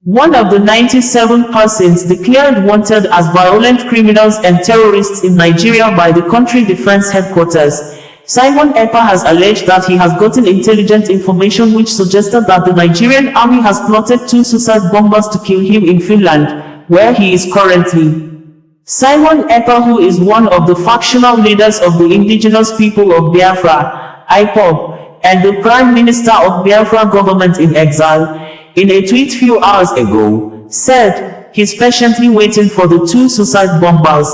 one of the 97 persons declared wanted as violent criminals and terrorists in Nigeria by the country defense headquarters. Simon Ekpa has alleged that he has gotten intelligent information which suggested that the Nigerian army has plotted 2 suicide bombers to kill him in Finland, where he is currently. Simon Ekpa, who is one of the factional leaders of the indigenous people of Biafra, IPOB, and the Prime Minister of Biafra government in exile, in a tweet few hours ago, said he's patiently waiting for the 2 suicide bombers.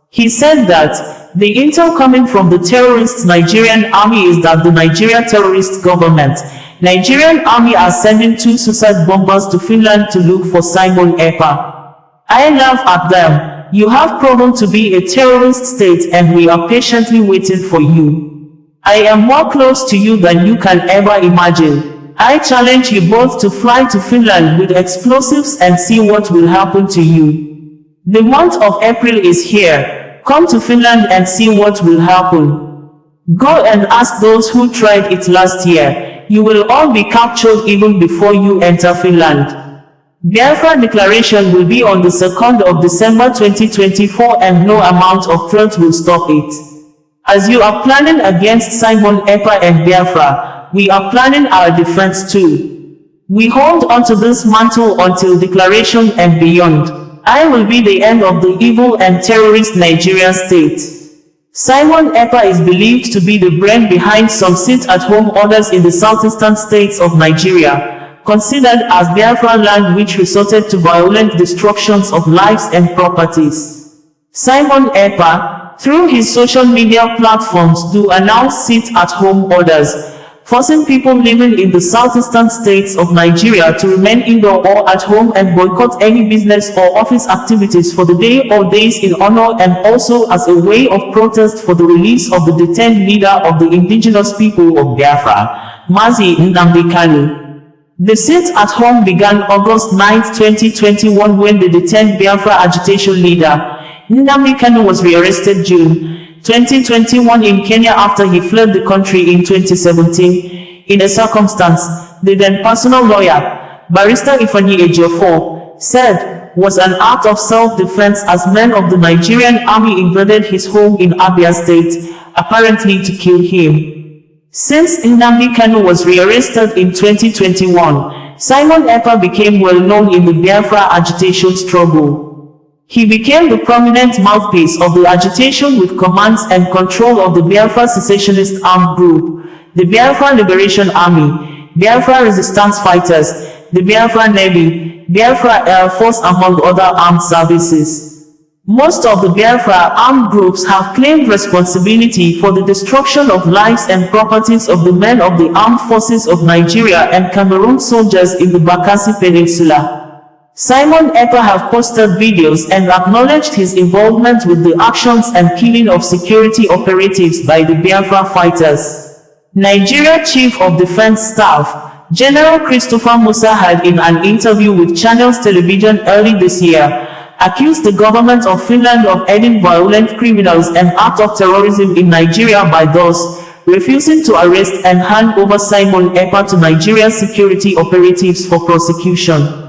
He said that the intel coming from the terrorist Nigerian army is that the Nigeria terrorist government, Nigerian army are sending 2 suicide bombers to Finland to look for Simon Ekpa. I laugh at them. You have proven to be a terrorist state and we are patiently waiting for you. I am more close to you than you can ever imagine. I challenge you both to fly to Finland with explosives and see what will happen to you. The month of April is here. Come to Finland and see what will happen. Go and ask those who tried it last year. You will all be captured even before you enter Finland. Biafra declaration will be on the 2nd of December 2024 and no amount of threat will stop it. As you are planning against Simon Ekpa and Biafra, we are planning our defense too. We hold onto this mantle until declaration and beyond. I will be the end of the evil and terrorist Nigerian state. Simon Ekpa is believed to be the brain behind some sit-at-home orders in the southeastern states of Nigeria, considered as Biafra land which resorted to violent destructions of lives and properties. Simon Ekpa, through his social media platforms, do announce sit-at-home orders, forcing people living in the southeastern states of Nigeria to remain indoor or at home and boycott any business or office activities for the day or days in honor and also as a way of protest for the release of the detained leader of the indigenous people of Biafra, Mazi Nnamdi Kanu. The sit-at-home began August 9, 2021 when the detained Biafra agitation leader, Nnamdi Kanu, was rearrested June 2021 in Kenya after he fled the country in 2017, in a circumstance the then personal lawyer, Barrister Ifeanyi Ejiofor, said was an act of self-defense as men of the Nigerian army invaded his home in Abia State, apparently to kill him. Since Nnamdi Kanu was rearrested in 2021, Simon Ekpa became well known in the Biafra agitation struggle. He became the prominent mouthpiece of the agitation with commands and control of the Biafra secessionist armed group, the Biafra Liberation Army, Biafra Resistance Fighters, the Biafra Navy, Biafra Air Force, among other armed services. Most of the Biafra armed groups have claimed responsibility for the destruction of lives and properties of the men of the armed forces of Nigeria and Cameroon soldiers in the Bakassi Peninsula. Simon Ekpa have posted videos and acknowledged his involvement with the actions and killing of security operatives by the Biafra fighters. Nigeria Chief of Defense Staff, General Christopher Musa, had in an interview with Channels Television early this year, accused the government of Finland of aiding violent criminals and acts of terrorism in Nigeria by thus refusing to arrest and hand over Simon Ekpa to Nigerian security operatives for prosecution.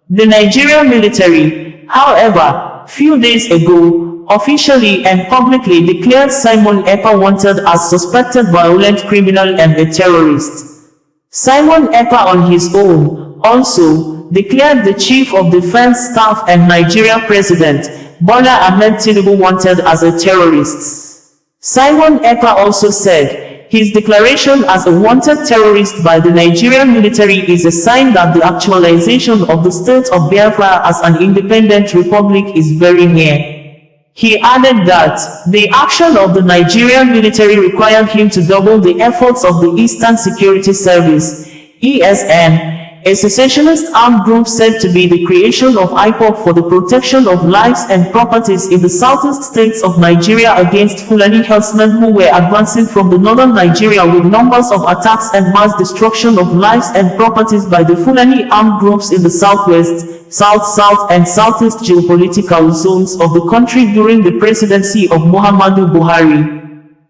The Nigerian military, however, few days ago, officially and publicly declared Simon Ekpa wanted as suspected violent criminal and a terrorist. Simon Ekpa on his own also declared the Chief of Defense Staff and Nigeria President, Bola Ahmed Tinubu, wanted as a terrorist. Simon Ekpa also said his declaration as a wanted terrorist by the Nigerian military is a sign that the actualization of the state of Biafra as an independent republic is very near. He added that the action of the Nigerian military required him to double the efforts of the Eastern Security Service, ESN, a secessionist armed group said to be the creation of IPOB for the protection of lives and properties in the southeast states of Nigeria against Fulani herdsmen who were advancing from the northern Nigeria with numbers of attacks and mass destruction of lives and properties by the Fulani armed groups in the southwest, south-south and southeast geopolitical zones of the country during the presidency of Muhammadu Buhari.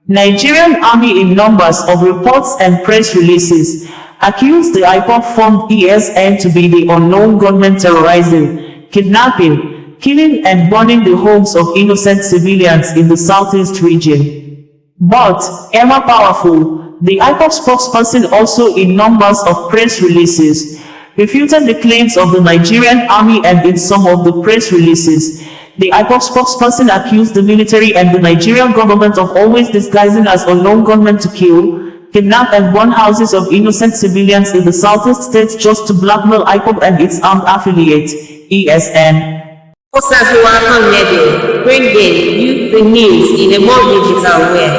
Nigerian army in numbers of reports and press releases accused the IPOB-formed ESN to be the unknown gunmen terrorizing, kidnapping, killing and burning the homes of innocent civilians in the southeast region. But, ever powerful, the IPOB spokesperson also in numbers of press releases, refuted the claims of the Nigerian army, and in some of the press releases, the IPOB spokesperson accused the military and the Nigerian government of always disguising as unknown gunmen to kill, kidnap and burn houses of innocent civilians in the southeast states just to blackmail IPOB and its armed affiliate, ESN. OsazuwaAkonedo, bringing you the news in a more digital way.